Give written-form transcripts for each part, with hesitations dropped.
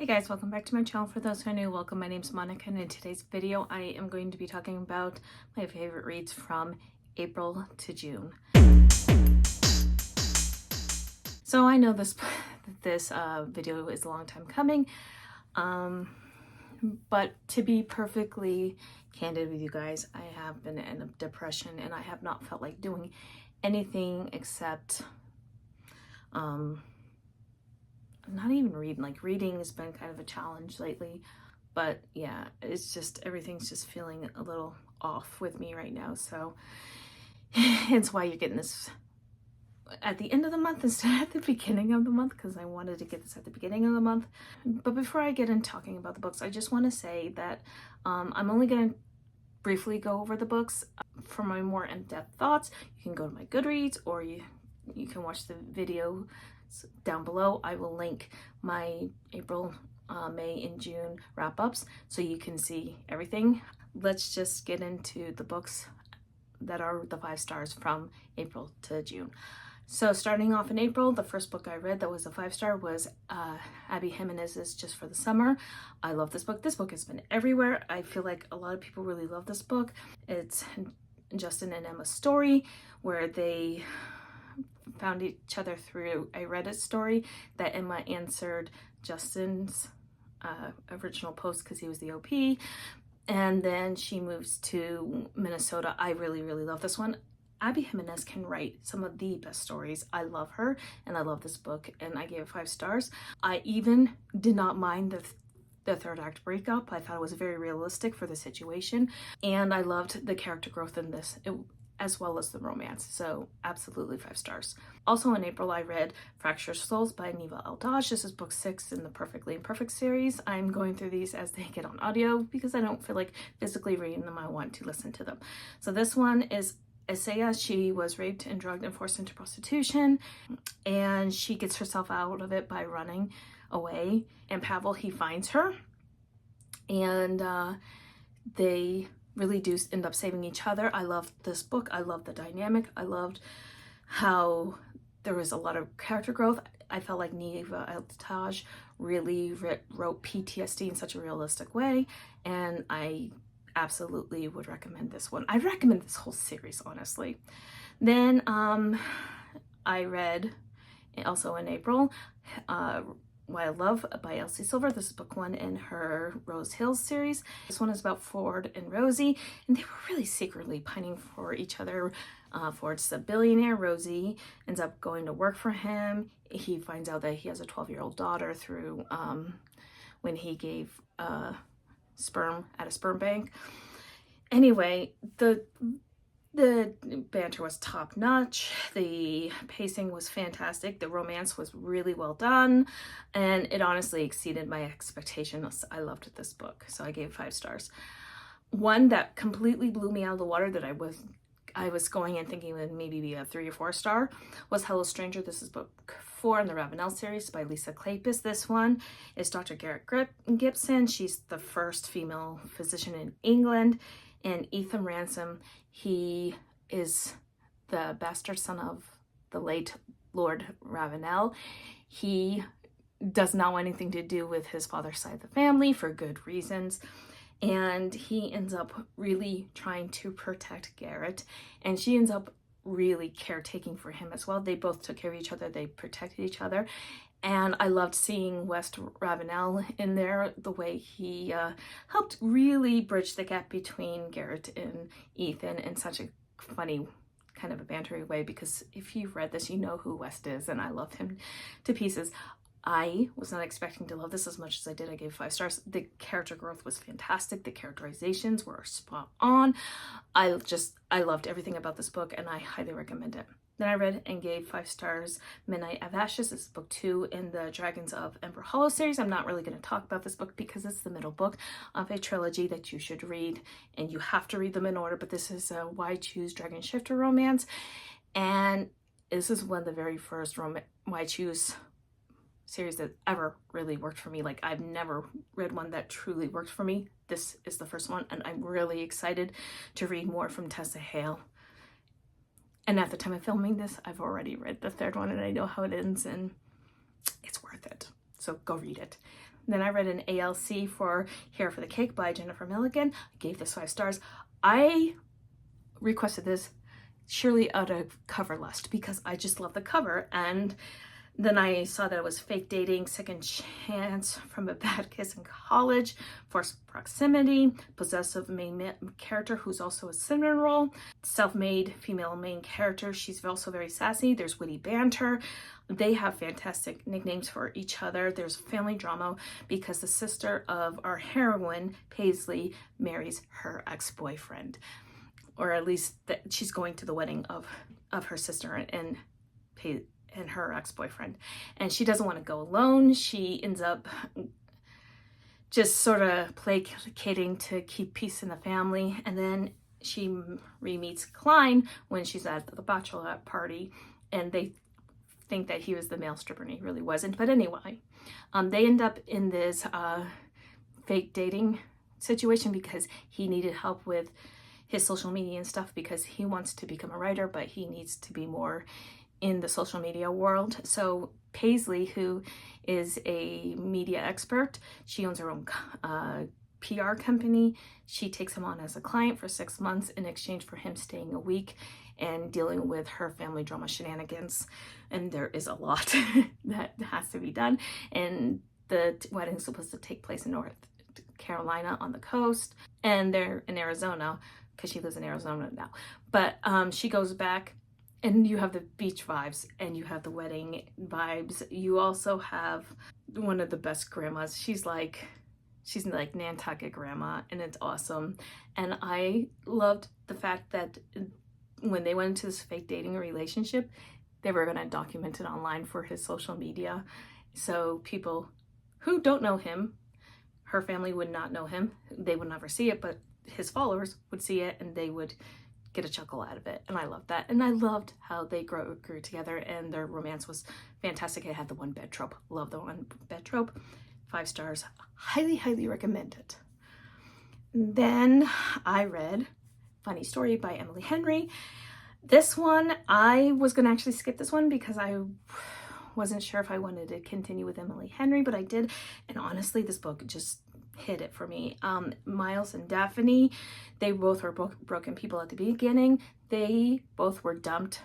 Hey guys, welcome back to my channel. For those who are new, welcome. My name's Monica, and in today's video I am going to be talking about my favorite reads from April to June. So I know this video is a long time coming, but to be perfectly candid with you guys, I have been in a depression and I have not felt like doing anything except not even reading. Like, reading has been kind of a challenge lately, but yeah, it's just everything's just feeling a little off with me right now. So it's why you're getting this at the end of the month instead of at the beginning of the month, because I wanted to get this at the beginning of the month. But before I get into talking about the books, I just want to say that I'm only going to briefly go over the books. For my more in-depth thoughts, you can go to my Goodreads, or you can watch the video down below. I will link my April, May, and June wrap-ups so you can see everything. Let's just get into the books that are the 5 stars from April to June. So starting off in April, the first book I read that was a 5-star was Abby Jimenez's Just for the Summer. I love this book. This book has been everywhere. I feel like a lot of people really love this book. It's Justin and Emma's story where they found each other through a Reddit story that Emma answered Justin's original post because he was the OP, and then she moves to Minnesota. I really love this one. Abby Jimenez can write some of the best stories. I love her and I love this book, and I gave it 5 stars. I even did not mind the third act breakup. I thought it was very realistic for the situation, and I loved the character growth in this, as well as the romance. So absolutely 5 stars. Also in April, I read Fractured Souls by Niva Eldaj. This is book 6 in the Perfectly Imperfect series. I'm going through these as they get on audio because I don't feel like physically reading them. I want to listen to them. So this one is Isaiah. She was raped and drugged and forced into prostitution, and she gets herself out of it by running away. And Pavel, he finds her, and they really do end up saving each other. I loved this book. I loved the dynamic. I loved how there was a lot of character growth. I felt like Niva Eldaj really wrote PTSD in such a realistic way, and I absolutely would recommend this one. I recommend this whole series, honestly. Then I read, also in April, What I Love by Elsie Silver. This is book 1 in her Rose Hills series. This one is about Ford and Rosie, and they were really secretly pining for each other. Ford's a billionaire. Rosie ends up going to work for him. He finds out that he has a 12-year-old daughter through when he gave sperm at a sperm bank. Anyway, the banter was top notch. The pacing was fantastic. The romance was really well done, and it honestly exceeded my expectations. I loved this book, so I gave 5 stars. One that completely blew me out of the water that I was going in thinking would maybe be a 3 or 4 star was Hello Stranger. This is book 4 in the Ravenel series by Lisa Kleypas. This one is Dr. Garrett Gibson. She's the first female physician in England. And Ethan Ransom, he is the bastard son of the late Lord Ravenel. He does not want anything to do with his father's side of the family for good reasons. And he ends up really trying to protect Garrett. And she ends up really caretaking for him as well. They both took care of each other. They protected each other. And I loved seeing West Ravenel in there, the way he helped really bridge the gap between Garrett and Ethan in such a funny, kind of a bantery way, because if you've read this, you know who West is, and I love him to pieces. I was not expecting to love this as much as I did. I gave 5 stars. The character growth was fantastic. The characterizations were spot on. I loved everything about this book, and I highly recommend it. Then I read and gave 5 stars Midnight of Ashes. This is book 2 in the Dragons of Ember Hollow series. I'm not really going to talk about this book because it's the middle book of a trilogy that you should read, and you have to read them in order, but this is a Why Choose Dragon Shifter romance, and this is one of the very first Why Choose series that ever really worked for me. Like, I've never read one that truly worked for me. This is the first one, and I'm really excited to read more from Tessa Hale. And at the time of filming this, I've already read the 3rd one, and I know how it ends, and it's worth it. So go read it. Then I read an ALC for Here for the Cake by Jennifer Milligan. I gave this 5 stars. I requested this surely out of cover lust because I just love the cover, and then I saw that it was Fake Dating, Second Chance, From a Bad Kiss in College, Forced Proximity, Possessive main character who's also a cinnamon roll, Self-Made female main character, she's also very sassy, there's witty banter, they have fantastic nicknames for each other, there's family drama because the sister of our heroine, Paisley, marries her ex-boyfriend, or at least she's going to the wedding of her sister and her ex-boyfriend, and she doesn't want to go alone. She ends up just sort of placating to keep peace in the family, and then she re-meets Klein when she's at the bachelorette party, and they think that he was the male stripper and he really wasn't. But anyway, they end up in this fake dating situation because he needed help with his social media and stuff because he wants to become a writer, but he needs to be more in the social media world. So Paisley, who is a media expert, she owns her own PR company. She takes him on as a client for 6 months in exchange for him staying a week and dealing with her family drama shenanigans. And there is a lot that has to be done. And the wedding is supposed to take place in North Carolina on the coast, and they're in Arizona because she lives in Arizona now. But she goes back, and you have the beach vibes and you have the wedding vibes. You also have one of the best grandmas. She's like Nantucket grandma, and it's awesome. And I loved the fact that when they went into this fake dating relationship, they were going to document it online for his social media. So people who don't know him, her family would not know him, they would never see it, but his followers would see it and they would get a chuckle out of it. And I loved that. And I loved how they grew together, and their romance was fantastic. It had the one bed trope. Love the one bed trope. 5 stars. Highly, highly recommend it. Then I read Funny Story by Emily Henry. This one, I was going to actually skip this one because I wasn't sure if I wanted to continue with Emily Henry, but I did. And honestly, this book just hit it for me. Miles and Daphne, they both were broken people at the beginning. They both were dumped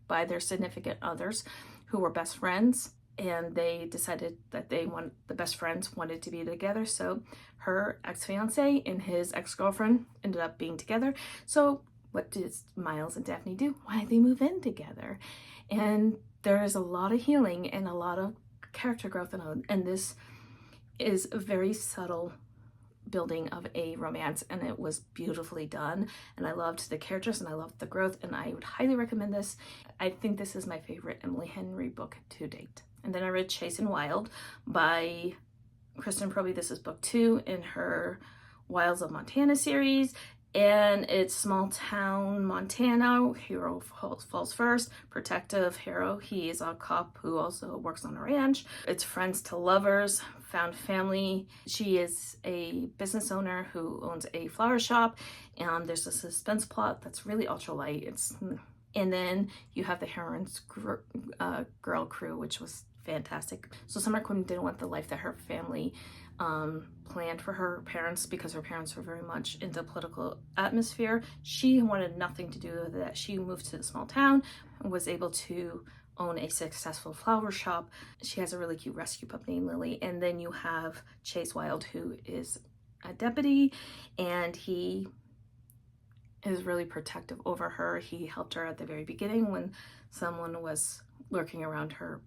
by their significant others who were best friends, and they decided that the best friends wanted to be together. So her ex-fiance and his ex-girlfriend ended up being together. So what did Miles and Daphne do? Why did they move in together? And there is a lot of healing and a lot of character growth, and this is a very subtle building of a romance, and it was beautifully done, and I loved the characters and I loved the growth, and I would highly recommend this. I think this is my favorite Emily Henry book to date. And then I read Chasing Wild by Kristen Proby. This is book 2 in her Wilds of Montana series, and it's small town Montana. Hero falls first, protective hero. He is a cop who also works on a ranch. It's friends to lovers, found family. She is a business owner who owns a flower shop, and there's a suspense plot that's really ultralight. And then you have the heroine's girl crew, which was fantastic. So Summer Quinn didn't want the life that her family planned for her parents, because her parents were very much into political atmosphere. She wanted nothing to do with that. She moved to the small town and was able to own a successful flower shop. She has a really cute rescue pup named Lily. And then you have Chase Wild, who is a deputy, and he is really protective over her. He helped her at the very beginning when someone was lurking around her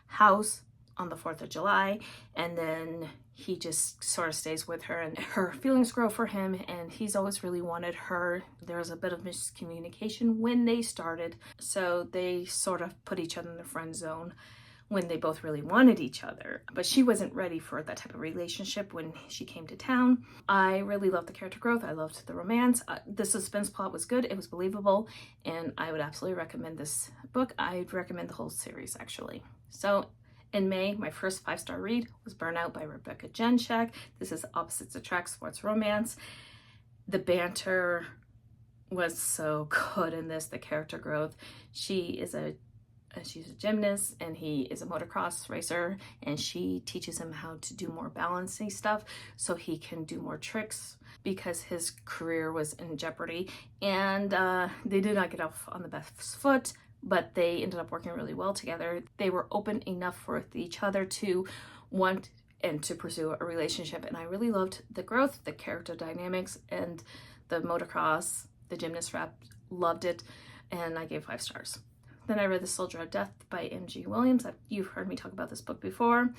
house on the 4th of July, and then he just sort of stays with her, and her feelings grow for him, and he's always really wanted her. There was a bit of miscommunication when they started, so they sort of put each other in the friend zone when they both really wanted each other, but she wasn't ready for that type of relationship when she came to town. I really loved the character growth. I loved the romance. The suspense plot was good. It was believable, and I would absolutely recommend this book. I'd recommend the whole series, actually. So in May, my first 5-star read was Burnout by Rebecca Jenshak. This is Opposites Attract sports romance. The banter was so good in this, the character growth. She is a she's a gymnast, and he is a motocross racer, and she teaches him how to do more balancing stuff so he can do more tricks because his career was in jeopardy. And they did not get off on the best foot, but they ended up working really well together. They were open enough with each other to want and to pursue a relationship, and I really loved the growth, the character dynamics, and the motocross, the gymnast rep, loved it, and I gave 5 stars. Then I read The Soldier of Death by M.G. Williams. You've heard me talk about this book before.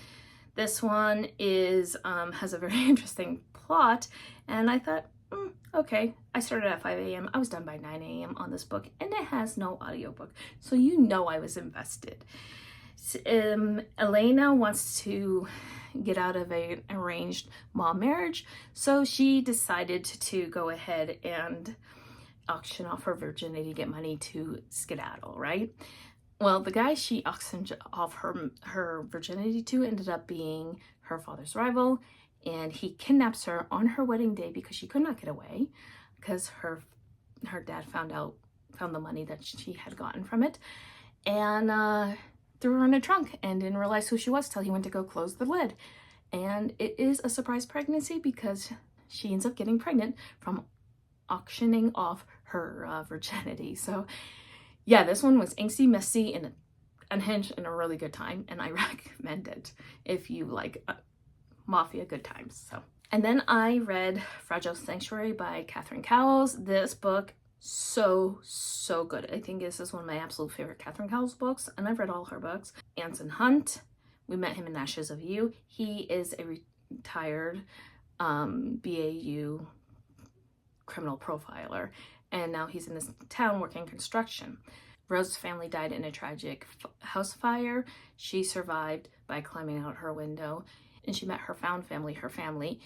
This one is has a very interesting plot, and I thought, okay. I started at 5 a.m. I was done by 9 a.m. on this book, and it has no audiobook, so you know I was invested. Elena wants to get out of an arranged mom marriage, so she decided to go ahead and auction off her virginity to get money to skedaddle, right? Well, the guy she auctioned off her virginity to ended up being her father's rival, and he kidnaps her on her wedding day because she could not get away because her dad found the money that she had gotten from it, and threw her in a trunk and didn't realize who she was till he went to go close the lid. And it is a surprise pregnancy because she ends up getting pregnant from auctioning off her virginity. So yeah, this one was angsty, messy, and unhinged, and a really good time, and I recommend it if you like mafia good times. So, and then I read Fragile Sanctuary by Catherine Cowles. This book, so good. I think this is one of my absolute favorite Catherine Cowles books, and I've read all her books. Anson Hunt, we met him in Ashes of You. He is a retired BAU criminal profiler, and now he's in this town working construction. Rose's family died in a tragic house fire. She survived by climbing out her window, and she met her found family,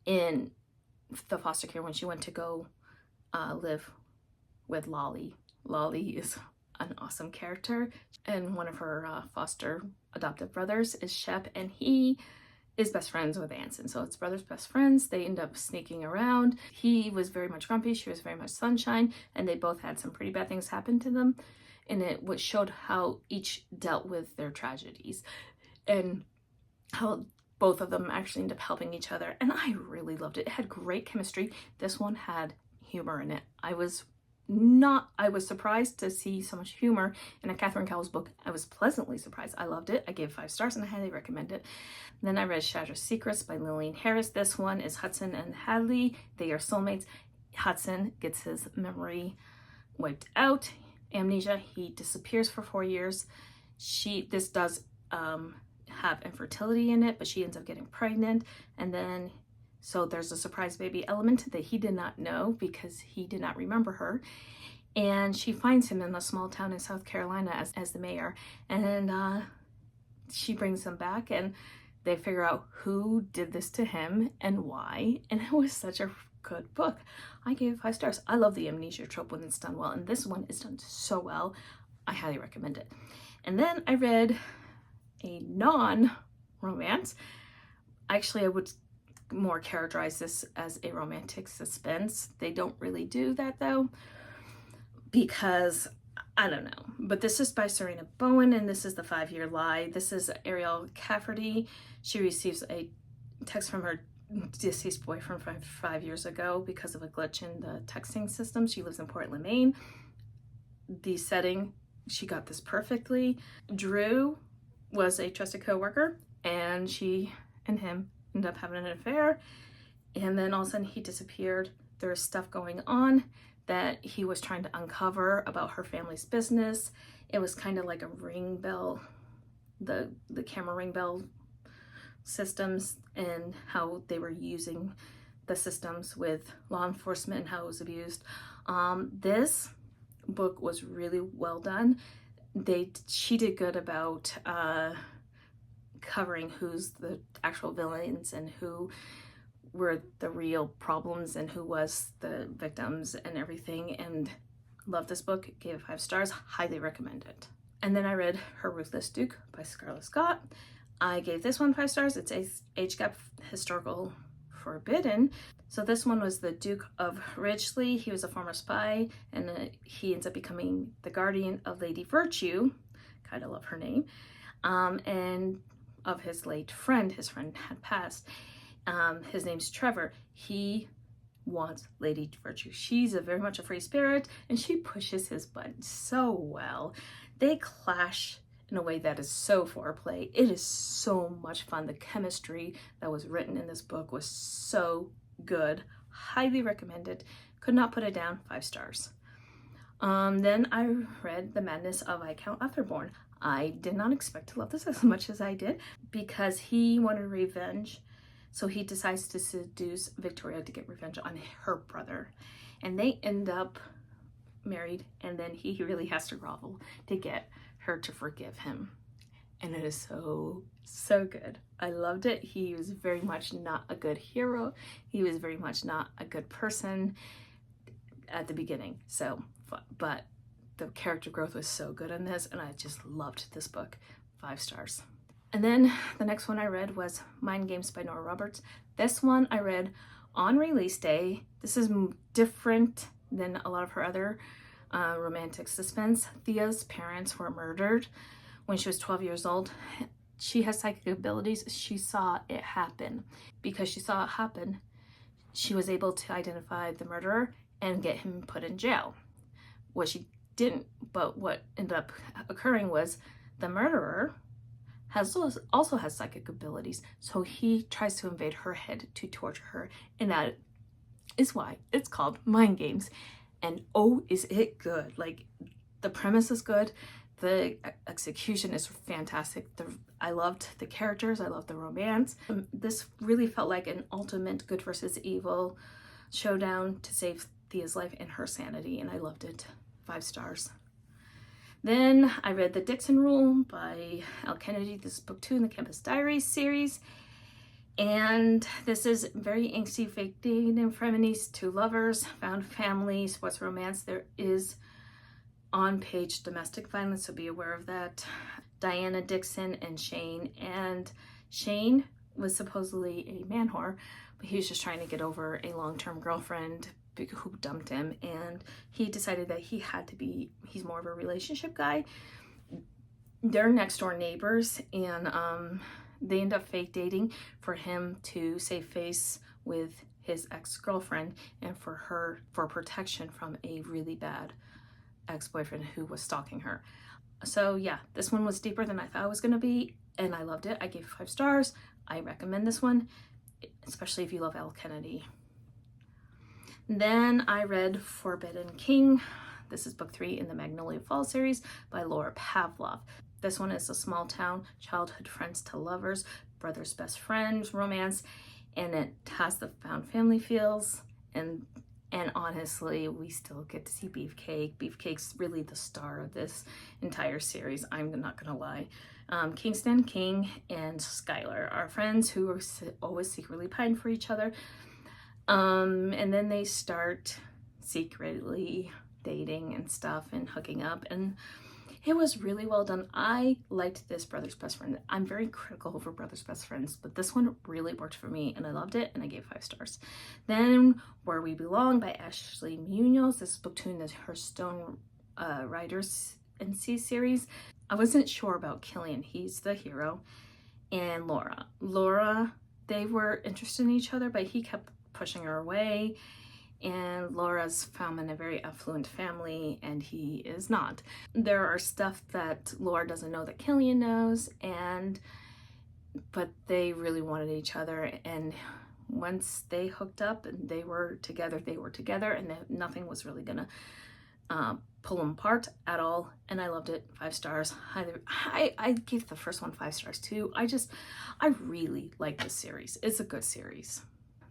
in the foster care when she went to go live with Lolly. Lolly is an awesome character, and one of her foster adoptive brothers is Shep, and he is best friends with Anson. So it's brothers best friends. They end up sneaking around. He was very much grumpy, she was very much sunshine, and they both had some pretty bad things happen to them, and it showed how each dealt with their tragedies and how both of them actually end up helping each other, and I really loved it. It had great chemistry. This one had humor in it. I was surprised to see so much humor in a Catherine Cowles book. I was pleasantly surprised. I loved it. I gave 5 stars and I highly recommend it. Then I read Shattered Secrets by Lillian Harris. This one is Hudson and Hadley. They are soulmates. Hudson gets his memory wiped out, amnesia. He disappears for 4 years. This does have infertility in it, but she ends up getting pregnant, and then so there's a surprise baby element that he did not know because he did not remember her, and she finds him in a small town in South Carolina as the mayor, and she brings him back, and they figure out who did this to him and why, and it was such a good book. I gave it 5 stars. I love the amnesia trope when it's done well, and this one is done so well. I highly recommend it. And then I read a non-romance. Actually, I would more characterize this as a romantic suspense. They don't really do that though, because I don't know. But this is by Serena Bowen, and this is The 5-Year Lie. This is Ariel Cafferty. She receives a text from her deceased boyfriend from 5 years ago because of a glitch in the texting system. She lives in Portland, Maine. The setting, she got this perfectly. Drew was a trusted co-worker, and she and him ended up having an affair, and then all of a sudden he disappeared. There's stuff going on that he was trying to uncover about her family's business. It was kind of like a ring bell, the camera ring bell systems, and how they were using the systems with law enforcement and how it was abused. This book was really well done. She did good about covering who's the actual villains and who were the real problems and who was the victims and everything, and loved this book. Gave it 5 stars. Highly recommend it. And then I read Her Ruthless Duke by Scarlett Scott. I gave this one 5 stars. It's age gap historical forbidden. So this one was the Duke of Ridgely. He was a former spy, and he ends up becoming the guardian of Lady Virtue, kind of love her name, and of his late friend. His friend had passed. His name's Trevor. He wants Lady Virtue. She's very much a free spirit, and she pushes his buttons so well. They clash in a way that is so foreplay. It is so much fun. The chemistry that was written in this book was so good. Highly recommended. Could not put it down. 5 stars. Then I read The Madness of Viscount Atherborn. I did not expect to love this as much as I did, because he wanted revenge. So he decides to seduce Victoria to get revenge on her brother. And they end up married, and then he really has to grovel to get her to forgive him. And it is so, so good. I loved it. He was very much not a good hero. He was very much not a good person at the beginning. So, but the character growth was so good in this, and I just loved this book. 5 stars. And then the next one I read was Mind Games by Nora Roberts. This one I read on release day. This is different than a lot of her other romantic suspense. Thea's parents were murdered when she was 12 years old. She has psychic abilities. She saw it happen. Because she saw it happen, she was able to identify the murderer and get him put in jail. What she didn't, but what ended up occurring was the murderer also has psychic abilities, so he tries to invade her head to torture her, and that is why it's called Mind Games. And oh, is it good. Like, the premise is good, the execution is fantastic. I loved the characters, I loved the romance. This really felt like an ultimate good versus evil showdown to save Thea's life and her sanity, and I loved it. 5 stars. Then I read The Dixon Rule by Elle Kennedy. This is book 2 in the Campus Diaries series. And this is very angsty, fake dating, frenemies, 2 lovers, found family, sports romance. There is on-page domestic violence, so be aware of that. Diana Dixon and Shane. And Shane was supposedly a man whore, but he was just trying to get over a long-term girlfriend who dumped him, and he decided that he's more of a relationship guy. They're next door neighbors, and they end up fake dating for him to save face with his ex-girlfriend, and for protection from a really bad ex-boyfriend who was stalking her. So yeah, this one was deeper than I thought it was gonna be, and I loved it. I gave 5 stars. I recommend this one, especially if you love Elle Kennedy. Then I read Forbidden King. This is book 3 in the Magnolia Falls series by Laura Pavlov. This one is a small town, childhood friends to lovers, brother's best friend romance, and it has the found family feels. And honestly, we still get to see Beefcake. Beefcake's really the star of this entire series, I'm not gonna lie. Kingston, King, and Skylar are friends who are always secretly pining for each other. And then they start secretly dating and stuff and hooking up, and it was really well done. I liked this Brother's Best Friend. I'm very critical over Brother's Best Friends, but this one really worked for me, and I loved it, and I gave 5 stars. Then Where We Belong by Ashley Munoz. This is book 2 in the Hearthstone Writers NC series. I wasn't sure about Killian. He's the hero. And Laura, they were interested in each other, but he kept pushing her away, and Laura's found in a very affluent family and he is not. There are stuff that Laura doesn't know that Killian knows, but they really wanted each other, and once they hooked up and they were together, and nothing was really gonna pull them apart at all, and I loved it. 5 stars. I gave the first one 5 stars too. I really like this series. It's a good series.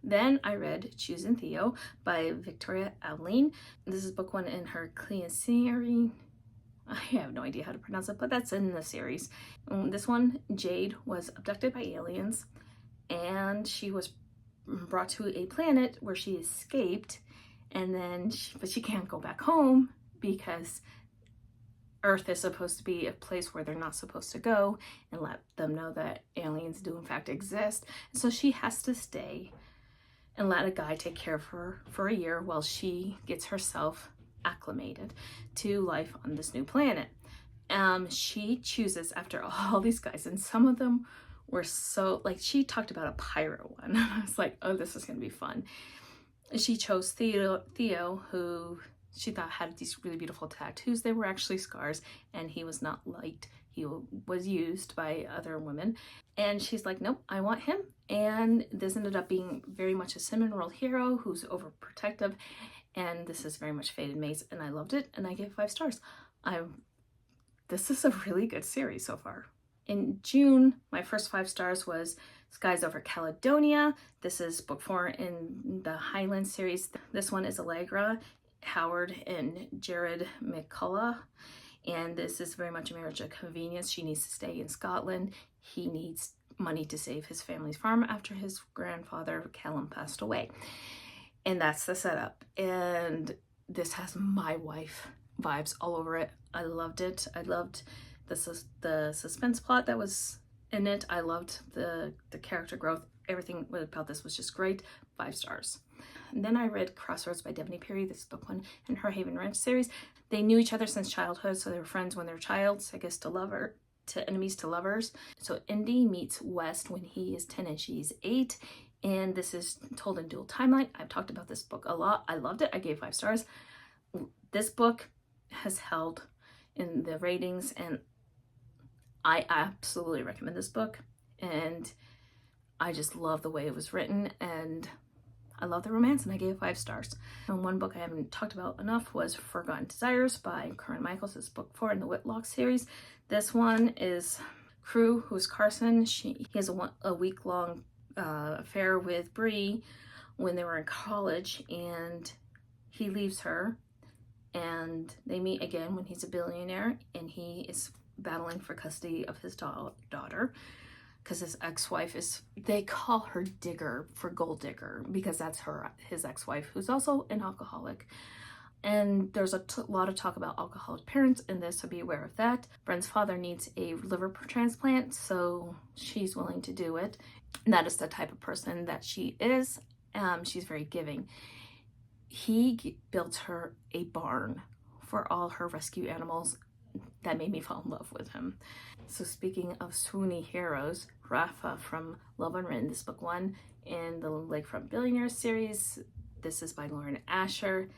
Then I read Choosing Theo by Victoria Aveline. This is book 1 in her Clean series. I have no idea how to pronounce it, but that's in the series. This one, Jade was abducted by aliens, and she was brought to a planet where she escaped, and then but she can't go back home because Earth is supposed to be a place where they're not supposed to go, and let them know that aliens do in fact exist. And so she has to stay and let a guy take care of her for a year while she gets herself acclimated to life on this new planet. She chooses after all these guys, and some of them were so, like, she talked about a pirate one. I was like, oh, this is gonna be fun. She chose Theo, who she thought had these really beautiful tattoos. They were actually scars, and he was not liked. He was used by other women. And she's like, nope, I want him. And this ended up being very much a Cinnamon hero who's overprotective. And this is very much Fated Maze, and I loved it, and I gave 5 stars. This is a really good series so far. In June, my first 5 stars was Skies Over Caledonia. This is book 4 in the Highland series. This one is Allegra, Howard, and Jared McCullough. And this is very much a marriage of convenience. She needs to stay in Scotland. He needs money to save his family's farm after his grandfather, Callum, passed away. And that's the setup. And this has my wife vibes all over it. I loved it. I loved the suspense plot that was in it. I loved the character growth. Everything about this was just great. 5 stars. And then I read Crossroads by Devney Perry. This is book 1 in her Haven Ranch series. They knew each other since childhood, so they were friends when they were child, so I guess to enemies to lovers. So Indy meets West when he is 10 and she's 8. And this is told in dual timeline. I've talked about this book a lot. I loved it. I gave 5 stars. This book has held in the ratings, and I absolutely recommend this book. And I just love the way it was written, and I love the romance, and I gave 5 stars. And one book I haven't talked about enough was Forgotten Desires by Corinne Michaels. This is book 4 in the Whitlock series. This one is Crew, who's Carson. He has a week-long affair with Bree when they were in college, and he leaves her, and they meet again when he's a billionaire, and he is battling for custody of his daughter because his ex-wife is, they call her Digger for Gold Digger because that's his ex-wife, who's also an alcoholic. And there's a lot of talk about alcoholic parents in this, so be aware of that. Bren's father needs a liver transplant, so she's willing to do it. And that is the type of person that she is. She's very giving. He built her a barn for all her rescue animals. That made me fall in love with him. So speaking of swoony heroes, Rafa from Love Unwritten, this book 1 in the Lakefront Billionaire series. This is by Lauren Asher.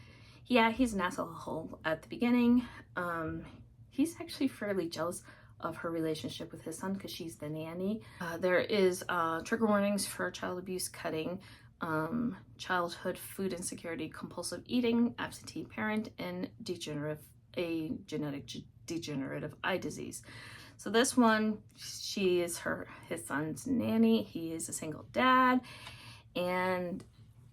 Yeah, he's an asshole at the beginning. He's actually fairly jealous of her relationship with his son because she's the nanny. There is trigger warnings for child abuse, cutting, childhood food insecurity, compulsive eating, absentee parent, and genetic degenerative eye disease. So this one, she is his son's nanny. He is a single dad, and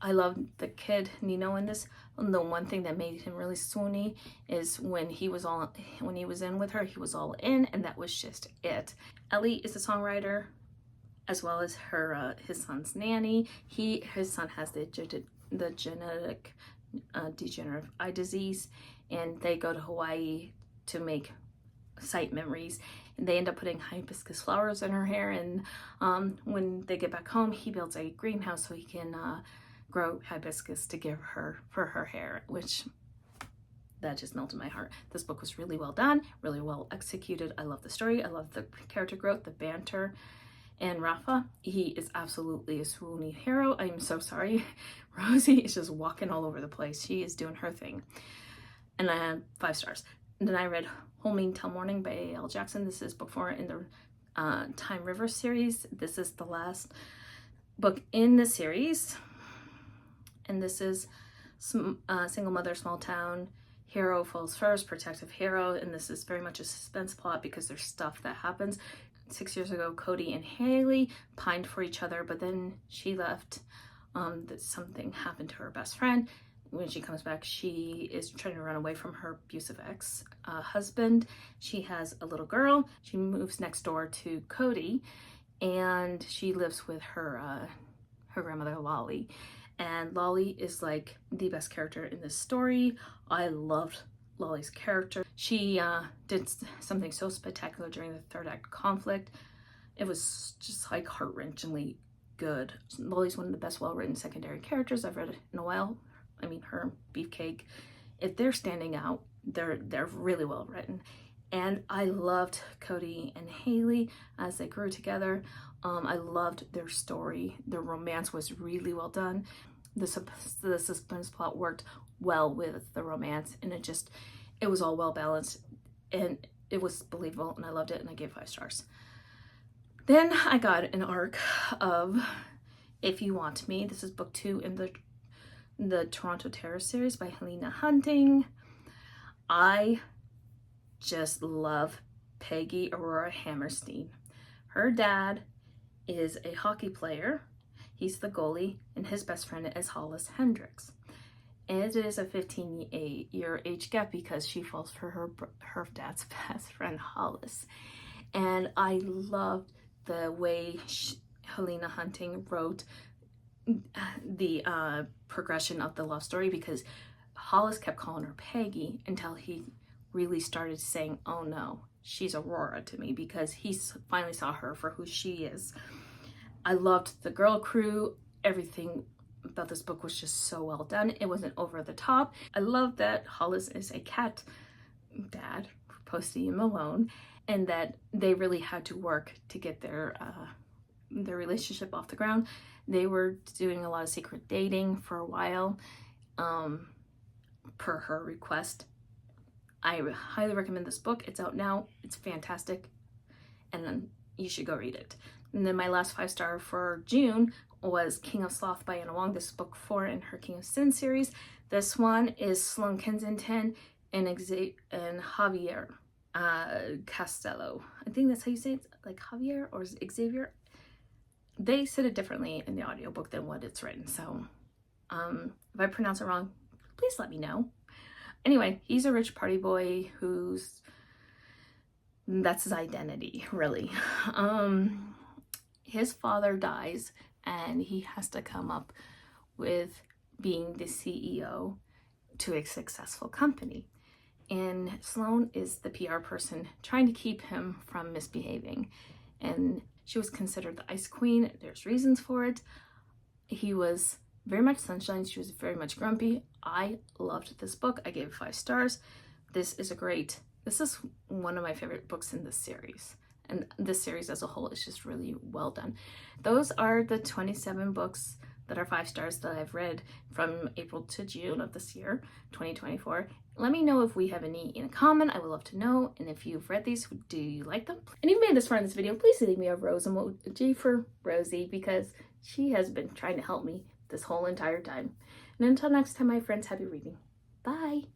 I love the kid Nino in this. And the one thing that made him really swoony is when he was in with her, he was all in, and that was just it. Ellie is a songwriter, as well as his son's nanny. His son has the genetic degenerative eye disease, and they go to Hawaii to make sight memories, and they end up putting hibiscus flowers in her hair. And when they get back home, he builds a greenhouse so he can grow hibiscus to give her for her hair, which that just melted my heart. This book was really well done, really well executed. I love the story. I love the character growth, the banter. And Rafa, he is absolutely a swoony hero. I'm so sorry. Rosie is just walking all over the place. She is doing her thing. And I had 5 stars. And then I read Hold Me Till Morning by A.L. Jackson. This is book 4 in the Time River series. This is the last book in the series. And this is single mother, small town, hero falls first, protective hero. And this is very much a suspense plot because there's stuff that happens. 6 years ago, Cody and Haley pined for each other, but then she left. Something happened to her best friend. When she comes back, she is trying to run away from her abusive ex-husband. She has a little girl. She moves next door to Cody, and she lives with her grandmother, Lolly. And Lolly is like the best character in this story. I loved Lolly's character. She did something so spectacular during the third act conflict. It was just like heart-wrenchingly good. Lolly's one of the best well-written secondary characters I've read in a while. I mean, her Beefcake, if they're standing out, they're really well written. And I loved Cody and Haley as they grew together. I loved their story. Their romance was really well done. The suspense plot worked well with the romance, and it was all well balanced, and it was believable, and I loved it, and I gave 5 stars. Then I got an arc of If You Want Me. This is book 2 in the Toronto Terror series by Helena Hunting. I just love Peggy Aurora Hammerstein. Her dad is a hockey player. He's the goalie, and his best friend is Hollis Hendricks. It is a 15-year age gap because she falls for her dad's best friend, Hollis. And I loved the way Helena Hunting wrote the progression of the love story, because Hollis kept calling her Peggy until he really started saying, oh no, she's Aurora to me, because he finally saw her for who she is. I loved the girl crew. Everything about this book was just so well done. It wasn't over the top. I love that Hollis is a cat dad for Posty and Malone, and that they really had to work to get their relationship off the ground. They were doing a lot of secret dating for a while, per her request. I highly recommend this book. It's out now. It's fantastic, and then you should go read it. And then my last 5-star for June was King of Sloth by Anna Wong. This is book 4 in her King of Sin series. This one is Sloane Kensington and Javier Castello. I think that's how you say it, like Javier or Xavier. They said it differently in the audiobook than what it's written. So if I pronounce it wrong, please let me know. Anyway, he's a rich party boy that's his identity, really. His father dies, and he has to come up with being the CEO to a successful company. And Sloane is the PR person trying to keep him from misbehaving. And she was considered the ice queen. There's reasons for it. He was very much sunshine. She was very much grumpy. I loved this book. I gave it 5 stars. This is one of my favorite books in this series. And this series as a whole is just really well done. Those are the 27 books that are 5 stars that I've read from April to June of this year, 2024. Let me know if we have any in common. I would love to know. And if you've read these, do you like them? And if you made this far in this video, please leave me a rose emoji for Rosie, because she has been trying to help me this whole entire time. And until next time, my friends, happy reading. Bye.